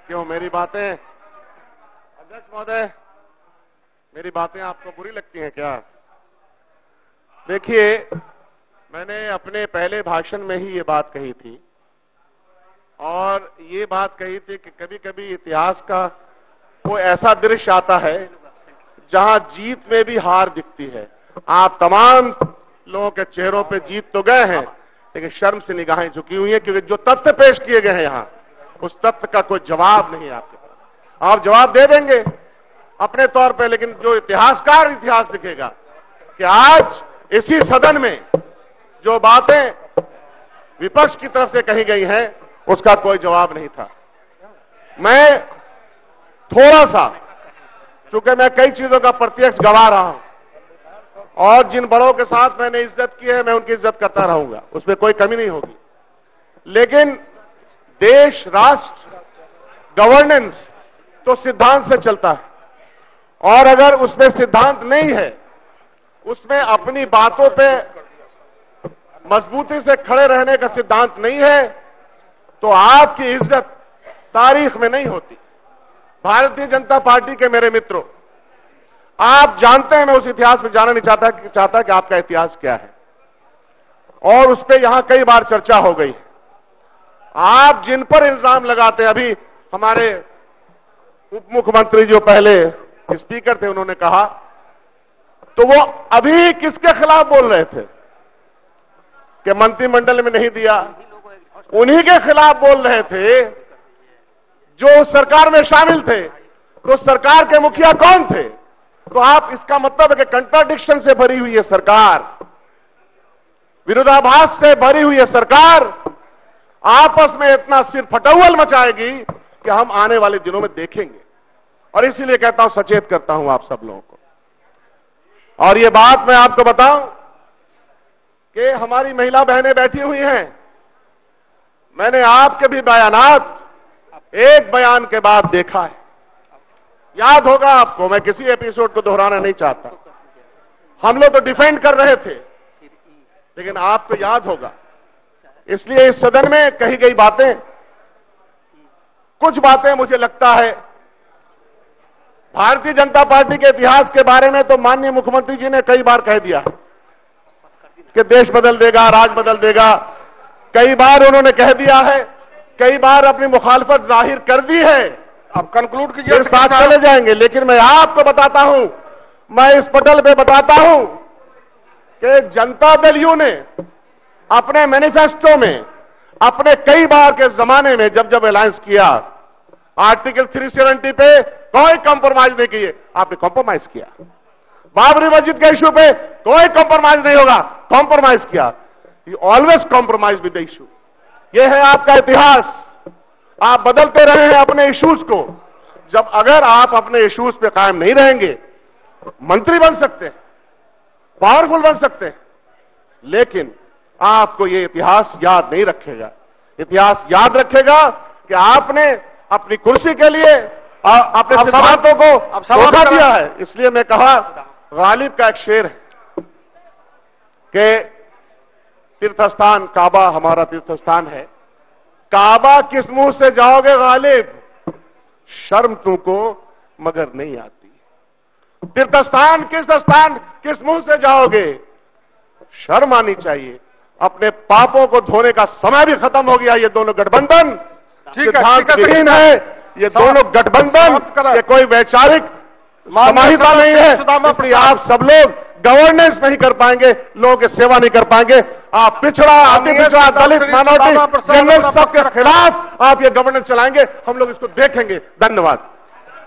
क्यों मेरी बातें, अध्यक्ष महोदय, मेरी बातें आपको बुरी लगती हैं क्या? देखिए, मैंने अपने पहले भाषण में ही ये बात कही थी और ये बात कही थी कि कभी कभी इतिहास का कोई ऐसा दृश्य आता है जहां जीत में भी हार दिखती है। आप तमाम लोगों के चेहरों पे जीत तो गए हैं, लेकिन शर्म से निगाहें झुकी हुई हैं, क्योंकि जो तथ्य पेश किए गए हैं यहां, उस तथ्य का कोई जवाब नहीं है आपके पास। आप जवाब दे देंगे अपने तौर पे, लेकिन जो इतिहासकार इतिहास लिखेगा कि आज इसी सदन में जो बातें विपक्ष की तरफ से कही गई हैं, उसका कोई जवाब नहीं था। मैं थोड़ा सा, चूंकि मैं कई चीजों का प्रत्यक्ष गवाह रहा हूं और जिन बड़ों के साथ मैंने इज्जत की है, मैं उनकी इज्जत करता रहूंगा, उसमें कोई कमी नहीं होगी। लेकिन देश, राष्ट्र, गवर्नेंस तो सिद्धांत से चलता है और अगर उसमें सिद्धांत नहीं है, उसमें अपनी बातों पे मजबूती से खड़े रहने का सिद्धांत नहीं है, तो आपकी इज्जत तारीख में नहीं होती। भारतीय जनता पार्टी के मेरे मित्रों, आप जानते हैं मैं उस इतिहास में जाना नहीं चाहता कि आपका इतिहास क्या है, और उस पर यहां कई बार चर्चा हो गई। आप जिन पर इल्जाम लगाते हैं, अभी हमारे उप मुख्यमंत्री जो पहले स्पीकर थे, उन्होंने कहा, तो वो अभी किसके खिलाफ बोल रहे थे कि मंत्रिमंडल में नहीं दिया? उन्हीं के खिलाफ बोल रहे थे जो सरकार में शामिल थे। तो सरकार के मुखिया कौन थे? तो आप, इसका मतलब है कि कंट्राडिक्शन से भरी हुई है सरकार, विरोधाभास से भरी हुई है सरकार, आपस में इतना सिर फटौल मचाएगी कि हम आने वाले दिनों में देखेंगे। और इसीलिए कहता हूं, सचेत करता हूं आप सब लोगों को। और ये बात मैं आपको बताऊं कि हमारी महिला बहनें बैठी हुई हैं, मैंने आपके भी बयानात एक बयान के बाद देखा है, याद होगा आपको, मैं किसी एपिसोड को दोहराना नहीं चाहता। हम लोग तो डिफेंड कर रहे थे, लेकिन आपको याद होगा, इसलिए इस सदन में कही गई बातें, कुछ बातें मुझे लगता है भारतीय जनता पार्टी के इतिहास के बारे में तो माननीय मुख्यमंत्री जी ने कई बार कह दिया कि देश बदल देगा, राज बदल देगा। कई बार उन्होंने कह दिया है, कई बार अपनी मुखालफत जाहिर कर दी है। अब कंक्लूड कीजिए, साथ चले जाएंगे। लेकिन मैं आपको बताता हूं, मैं इस पटल पे बताता हूं कि जनता दल यू ने अपने मैनिफेस्टो में, अपने कई बार के जमाने में जब जब अलायंस किया, आर्टिकल 370 पे कोई कंप्रोमाइज नहीं किए, आपने कंप्रोमाइज किया। बाबरी मस्जिद के इशू पे कोई कंप्रोमाइज नहीं होगा, कंप्रोमाइज किया। You always compromise with the issue. यह है आपका इतिहास। आप बदलते रहे हैं अपने इश्यूज को। जब अगर आप अपने इश्यूज पे कायम नहीं रहेंगे, मंत्री बन सकते हैं, पावरफुल बन सकते हैं, लेकिन आपको ये इतिहास याद नहीं रखेगा। इतिहास याद रखेगा कि आपने अपनी कुर्सी के लिए अपने सिद्धांतों को धोखा दिया है। इसलिए मैं कहा, गालिब का एक शेर है कि तीर्थस्थान काबा हमारा तीर्थस्थान है, काबा किस मुंह से जाओगे गालिब, शर्म तुमको मगर नहीं आती। तीर्थस्थान किस मुंह से जाओगे, शर्म आनी चाहिए। अपने पापों को धोने का समय भी खत्म हो गया। ये दोनों गठबंधन सिद्धांतहीन है, ये दोनों गठबंधन, ये कोई वैचारिक समाहिता नहीं है। इसलिए आप सब लोग गवर्नेंस नहीं कर पाएंगे, लोगों की सेवा नहीं कर पाएंगे। आप पिछड़ा, अति पिछड़ा, दलित, माइनॉरिटी, जनरल, सबके खिलाफ आप ये गवर्नेंस चलाएंगे। हम लोग इसको देखेंगे। धन्यवाद।